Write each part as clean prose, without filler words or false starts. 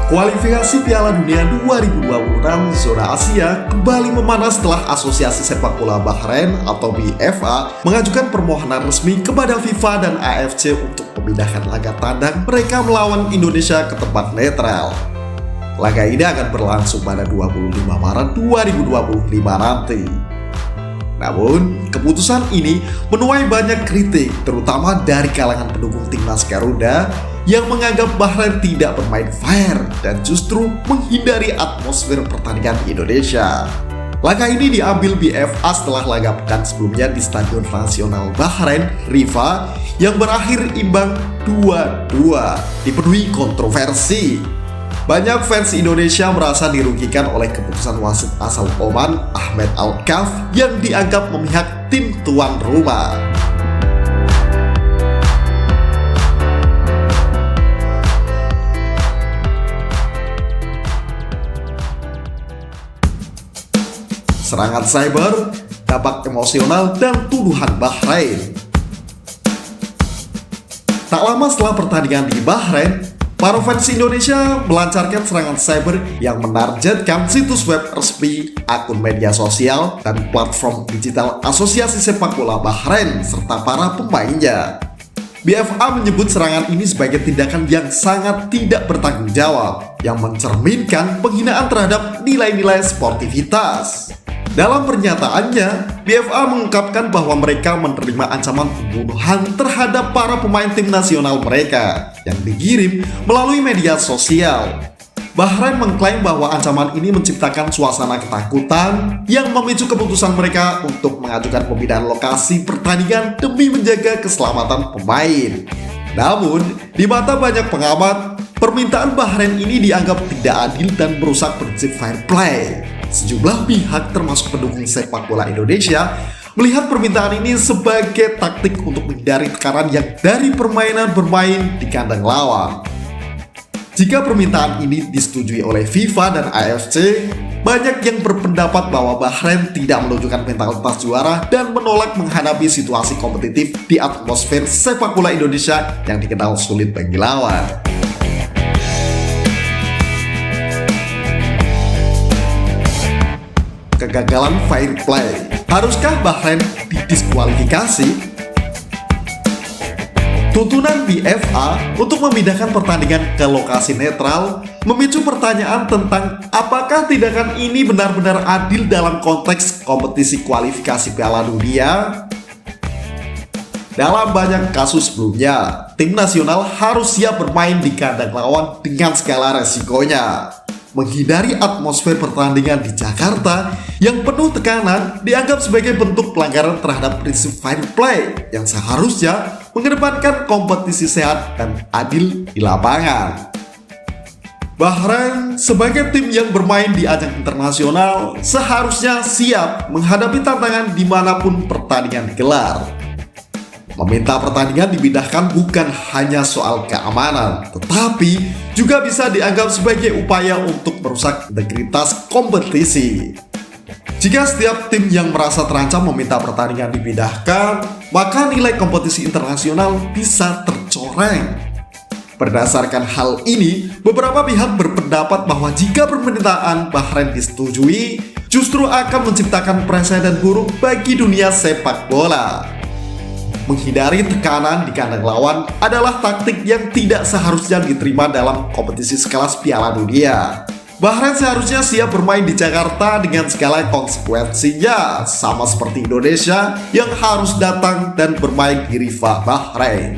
Kualifikasi Piala Dunia 2026 zona Asia kembali memanas setelah Asosiasi Sepak Bola Bahrain atau BFA mengajukan permohonan resmi kepada FIFA dan AFC untuk memindahkan laga tandang mereka melawan Indonesia ke tempat netral. Laga ini akan berlangsung pada 25 Maret 2025 nanti. Namun, keputusan ini menuai banyak kritik, terutama dari kalangan pendukung timnas Garuda yang menganggap Bahrain tidak bermain fair dan justru menghindari atmosfer pertandingan di Indonesia. Laga ini diambil BFA setelah laga pekan sebelumnya di Stadion Nasional Bahrain, Rifa, yang berakhir imbang 2-2, dipenuhi kontroversi. Banyak fans Indonesia merasa dirugikan oleh keputusan wasit asal Oman, Ahmed Al-Kaf, yang dianggap memihak tim tuan rumah. Serangan cyber, dampak emosional, dan tuduhan Bahrain. Tak lama setelah pertandingan di Bahrain, para fans Indonesia melancarkan serangan cyber yang menargetkan situs web resmi, akun media sosial, dan platform digital Asosiasi Sepak Bola Bahrain serta para pemainnya. BFA menyebut serangan ini sebagai tindakan yang sangat tidak bertanggung jawab yang mencerminkan penghinaan terhadap nilai-nilai sportivitas. Dalam pernyataannya, BFA mengungkapkan bahwa mereka menerima ancaman pembunuhan terhadap para pemain tim nasional mereka yang dikirim melalui media sosial. Bahrain mengklaim bahwa ancaman ini menciptakan suasana ketakutan yang memicu keputusan mereka untuk mengajukan pemindahan lokasi pertandingan demi menjaga keselamatan pemain. Namun, di mata banyak pengamat, permintaan Bahrain ini dianggap tidak adil dan merusak prinsip fair play. Sejumlah pihak termasuk pendukung sepak bola Indonesia melihat permintaan ini sebagai taktik untuk menghindari tekanan yang dari permainan bermain di kandang lawan. Jika permintaan ini disetujui oleh FIFA dan AFC, banyak yang berpendapat bahwa Bahrain tidak menunjukkan mentalitas juara dan menolak menghadapi situasi kompetitif di atmosfer sepak bola Indonesia yang dikenal sulit bagi lawan. Kegagalan fair play. Haruskah Bahrain didiskualifikasi? Tuntunan BFA untuk memindahkan pertandingan ke lokasi netral memicu pertanyaan tentang apakah tindakan ini benar-benar adil dalam konteks kompetisi kualifikasi Piala Dunia. Dalam banyak kasus sebelumnya, tim nasional harus siap bermain di kandang lawan dengan skala resikonya. Menghindari atmosfer pertandingan di Jakarta yang penuh tekanan dianggap sebagai bentuk pelanggaran terhadap prinsip fair play yang seharusnya mengedepankan kompetisi sehat dan adil di lapangan. Bahrain sebagai tim yang bermain di ajang internasional seharusnya siap menghadapi tantangan dimanapun pertandingan digelar. Meminta pertandingan dipindahkan bukan hanya soal keamanan, tetapi juga bisa dianggap sebagai upaya untuk merusak integritas kompetisi. Jika setiap tim yang merasa terancam meminta pertandingan dipindahkan, maka nilai kompetisi internasional bisa tercoreng. Berdasarkan hal ini, beberapa pihak berpendapat bahwa jika permintaan Bahrain disetujui, justru akan menciptakan presiden buruk bagi dunia sepak bola. Menghindari tekanan di kandang lawan adalah taktik yang tidak seharusnya diterima dalam kompetisi sekelas Piala Dunia. Bahrain seharusnya siap bermain di Jakarta dengan segala konsekuensinya, sama seperti Indonesia yang harus datang dan bermain di Rifa, Bahrain.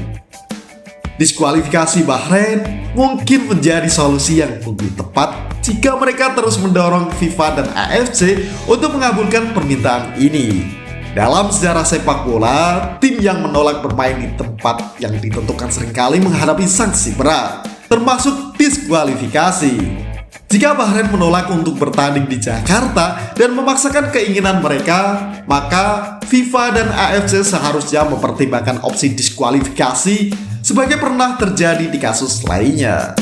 Diskualifikasi Bahrain mungkin menjadi solusi yang lebih tepat jika mereka terus mendorong FIFA dan AFC untuk mengabulkan permintaan ini. Dalam sejarah sepak bola, tim yang menolak bermain di tempat yang ditentukan seringkali menghadapi sanksi berat, termasuk diskualifikasi. Jika Bahrain menolak untuk bertanding di Jakarta dan memaksakan keinginan mereka, maka FIFA dan AFC seharusnya mempertimbangkan opsi diskualifikasi sebagai pernah terjadi di kasus lainnya.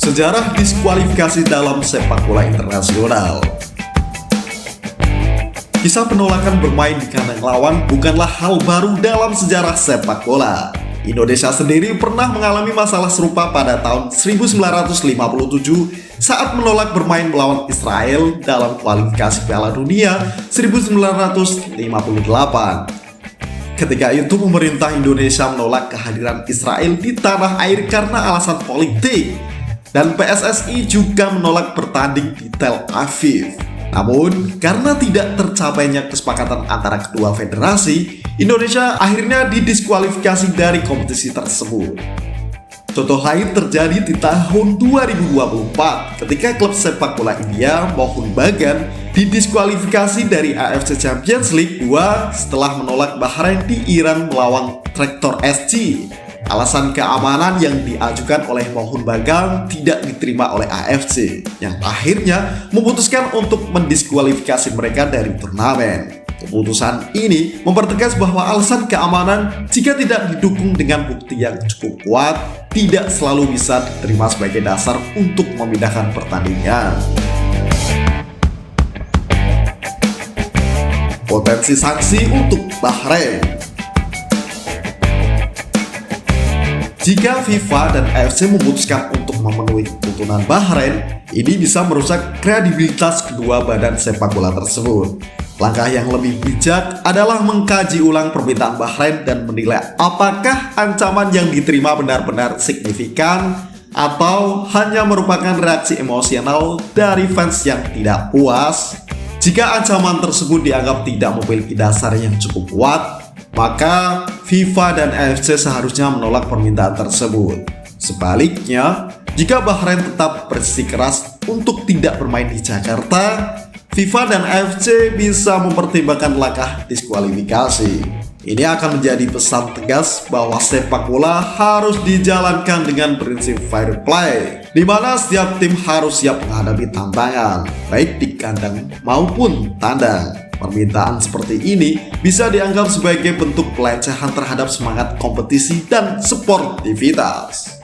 Sejarah diskualifikasi dalam sepak bola internasional. Kisah penolakan bermain di kandang lawan bukanlah hal baru dalam sejarah sepak bola. Indonesia sendiri pernah mengalami masalah serupa pada tahun 1957 saat menolak bermain melawan Israel dalam kualifikasi Piala Dunia 1958. Ketika itu pemerintah Indonesia menolak kehadiran Israel di tanah air karena alasan politik, dan PSSI juga menolak bertanding di Tel Aviv. Namun, karena tidak tercapainya kesepakatan antara kedua federasi, Indonesia akhirnya didiskualifikasi dari kompetisi tersebut. Contoh lain terjadi di tahun 2024 ketika klub sepak bola India Mohun Bagan didiskualifikasi dari AFC Champions League 2 setelah menolak Bahrain di Iran melawan Tractor SC. Alasan keamanan yang diajukan oleh Mohun Bagan tidak diterima oleh AFC, yang akhirnya memutuskan untuk mendiskualifikasi mereka dari turnamen. Keputusan ini mempertegas bahwa alasan keamanan jika tidak didukung dengan bukti yang cukup kuat tidak selalu bisa diterima sebagai dasar untuk memindahkan pertandingan. Potensi sanksi untuk Bahrain. Jika FIFA dan AFC memutuskan untuk memenuhi tuntutan Bahrain, ini bisa merusak kredibilitas kedua badan sepak bola tersebut. Langkah yang lebih bijak adalah mengkaji ulang permintaan Bahrain dan menilai apakah ancaman yang diterima benar-benar signifikan atau hanya merupakan reaksi emosional dari fans yang tidak puas. Jika ancaman tersebut dianggap tidak memiliki dasar yang cukup kuat, maka FIFA dan AFC seharusnya menolak permintaan tersebut. Sebaliknya, jika Bahrain tetap bersikeras untuk tidak bermain di Jakarta, FIFA dan AFC bisa mempertimbangkan langkah diskualifikasi. Ini akan menjadi pesan tegas bahwa sepak bola harus dijalankan dengan prinsip fair play, di mana setiap tim harus siap menghadapi tantangan, baik di kandang maupun tandang. Permintaan seperti ini bisa dianggap sebagai bentuk pelecehan terhadap semangat kompetisi dan sportivitas.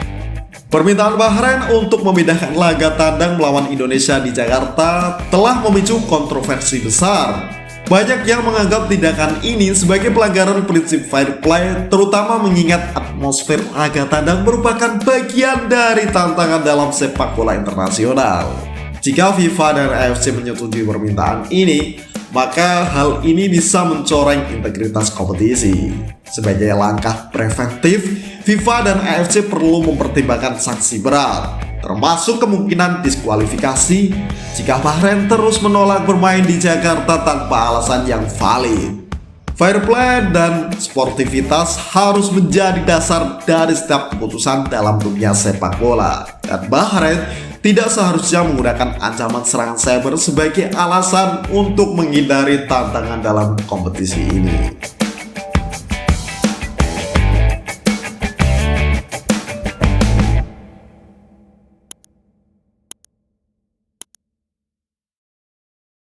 Permintaan Bahrain untuk memindahkan laga tandang melawan Indonesia di Jakarta telah memicu kontroversi besar. Banyak yang menganggap tindakan ini sebagai pelanggaran prinsip fair play, terutama mengingat atmosfer laga tandang merupakan bagian dari tantangan dalam sepak bola internasional. Jika FIFA dan AFC menyetujui permintaan ini, maka hal ini bisa mencoreng integritas kompetisi. Sebagai langkah preventif, FIFA dan AFC perlu mempertimbangkan sanksi berat, termasuk kemungkinan diskualifikasi jika Bahrain terus menolak bermain di Jakarta tanpa alasan yang valid. Fair play dan sportivitas harus menjadi dasar dari setiap keputusan dalam dunia sepak bola, dan Bahrain tidak seharusnya menggunakan ancaman serangan cyber sebagai alasan untuk menghindari tantangan dalam kompetisi ini.